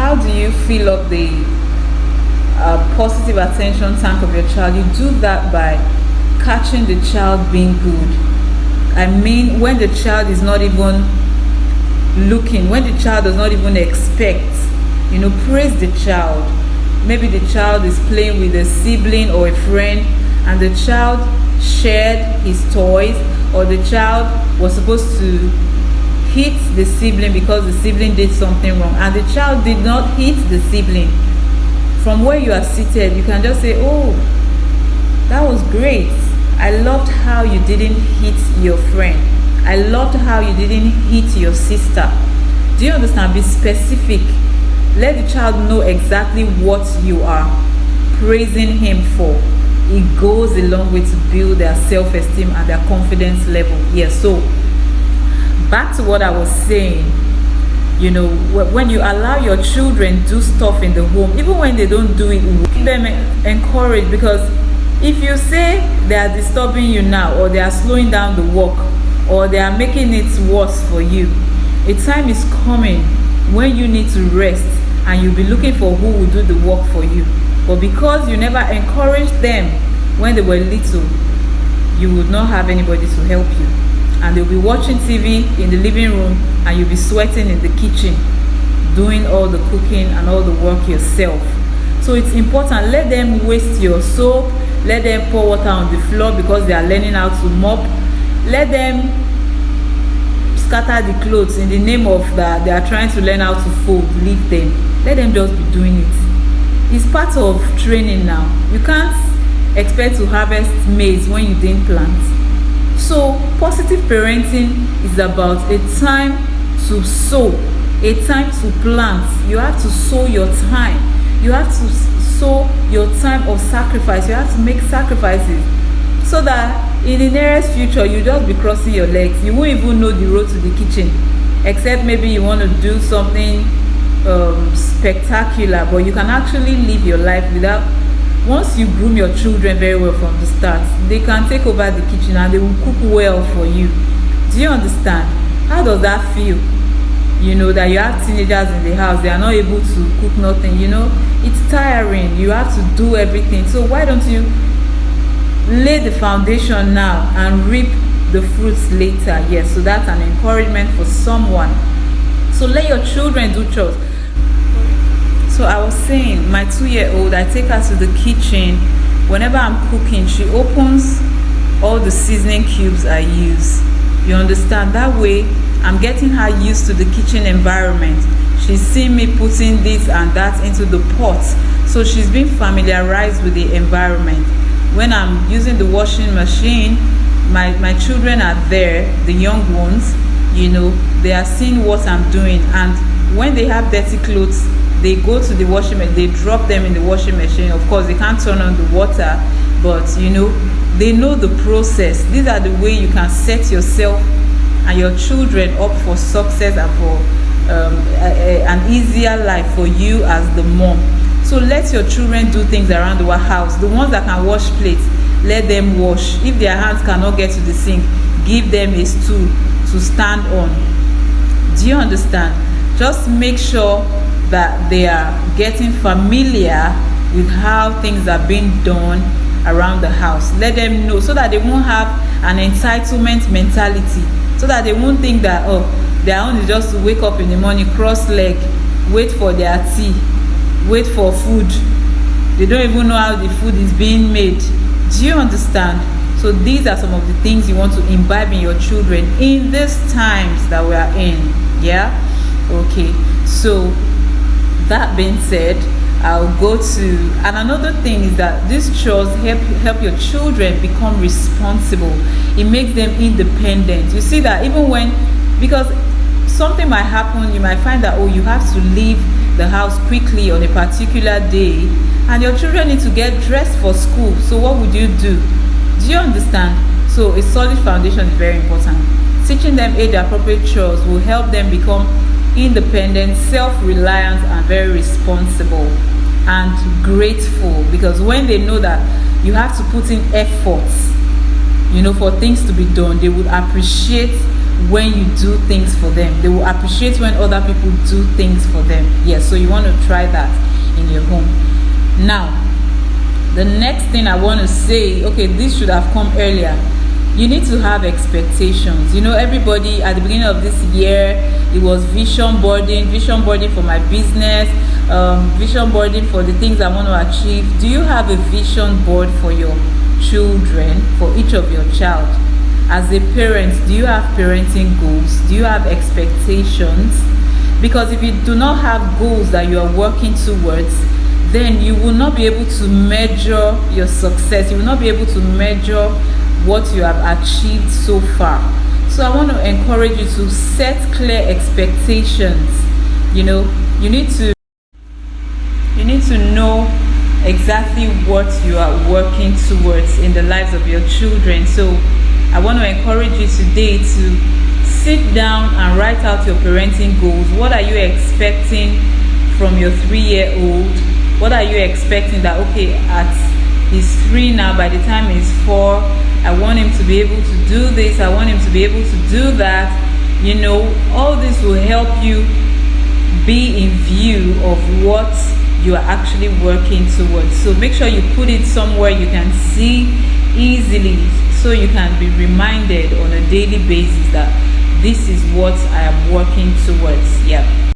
how do you fill up the positive attention tank of your child? You do that by catching the child being good. I mean, when the child is not even looking, when the child does not even expect, praise the child. Maybe the child is playing with a sibling or a friend, and the child shared his toys, or the child was supposed to hit the sibling because the sibling did something wrong, and the child did not hit the sibling. From where you are seated, you can just say, oh, that was great. I loved how you didn't hit your friend. I loved how you didn't hit your sister. Do you understand? Be specific. Let the child know exactly what you are praising him for. It goes a long way to build their self-esteem and their confidence level. Yes, so back to what I was saying. When you allow your children do stuff in the home, even when they don't do it, keep them encouraged, because if you say they are disturbing you now, or they are slowing down the work, or they are making it worse for you, a time is coming when you need to rest, and you'll be looking for who will do the work for you. But because you never encouraged them when they were little, you would not have anybody to help you, and they'll be watching TV in the living room, and you'll be sweating in the kitchen doing all the cooking and all the work yourself. So it's important. Let them waste your soap. Let them pour water on the floor because they are learning how to mop. Let them scatter the clothes in the name of that they are trying to learn how to fold. Leave them. Let them just be doing it. It's part of training now. You can't expect to harvest maize when you didn't plant. So positive parenting is about a time to sow, a time to plant. You have to sow your time. You have to sow your time of sacrifice. You have to make sacrifices, so that in the nearest future you just be crossing your legs. You won't even know the road to the kitchen, except maybe you want to do something spectacular, but you can actually live your life without. Once you groom your children very well from the start, they can take over the kitchen and they will cook well for you. Do you understand? How does that feel? That you have teenagers in the house, they are not able to cook nothing. It's tiring. You have to do everything. So why don't you lay the foundation now and reap the fruits later? Yes, so that's an encouragement for someone. So let your children do chores. So I was saying, my 2-year-old, I take her to the kitchen. Whenever I'm cooking, she opens all the seasoning cubes I use. You understand? That way, I'm getting her used to the kitchen environment. She's seen me putting this and that into the pot. So she's been familiarized with the environment. When I'm using the washing machine, my children are there, the young ones, they are seeing what I'm doing. And when they have dirty clothes, they go to the washing machine, they drop them in the washing machine. Of course, they can't turn on the water, but they know the process. These are the way you can set yourself and your children up for success and for an easier life for you as the mom. So let your children do things around the house. The ones that can wash plates, let them wash. If their hands cannot get to the sink, give them a stool to stand on. Do you understand? Just make sure that they are getting familiar with how things are being done around the house. Let them know, so that they won't have an entitlement mentality, so that they won't think that their own is just to wake up in the morning, cross leg, wait for their tea, wait for food. They don't even know how the food is being made. Do you understand? So these are some of the things you want to imbibe in your children in these times that we are in. Yeah? Okay. So that being said, I'll go to, and another thing is that these chores help your children become responsible. It makes them independent. You see that even when, because something might happen, you might find that you have to leave the house quickly on a particular day, and your children need to get dressed for school. So what would you do? Do you understand? So a solid foundation is very important. Teaching them age-appropriate chores will help them become independent, self-reliant, and very responsible and grateful, because when they know that you have to put in efforts for things to be done, they would appreciate when you do things for them. They will appreciate when other people do things for them. Yes, so you want to try that in your home. Now, the next thing I want to say, okay, this should have come earlier. You need to have expectations. You know, everybody at the beginning of this year, it was vision boarding for my business, vision boarding for the things I want to achieve. Do you have a vision board for your children, for each of your child? As a parent, do you have parenting goals? Do you have expectations? Because if you do not have goals that you are working towards, then you will not be able to measure your success. You will not be able to measure what you have achieved so far. So I want to encourage you to set clear expectations. You know, you need to know exactly what you are working towards in the lives of your children. So I want to encourage you today to sit down and write out your parenting goals. What are you expecting from your 3-year-old? What are you expecting that, okay, he's 3 now, by the time he's 4, I want him to be able to do this, I want him to be able to do that. You know, all this will help you be in view of what you are actually working towards. So make sure you put it somewhere you can see easily, so you can be reminded on a daily basis that this is what I am working towards. Yeah.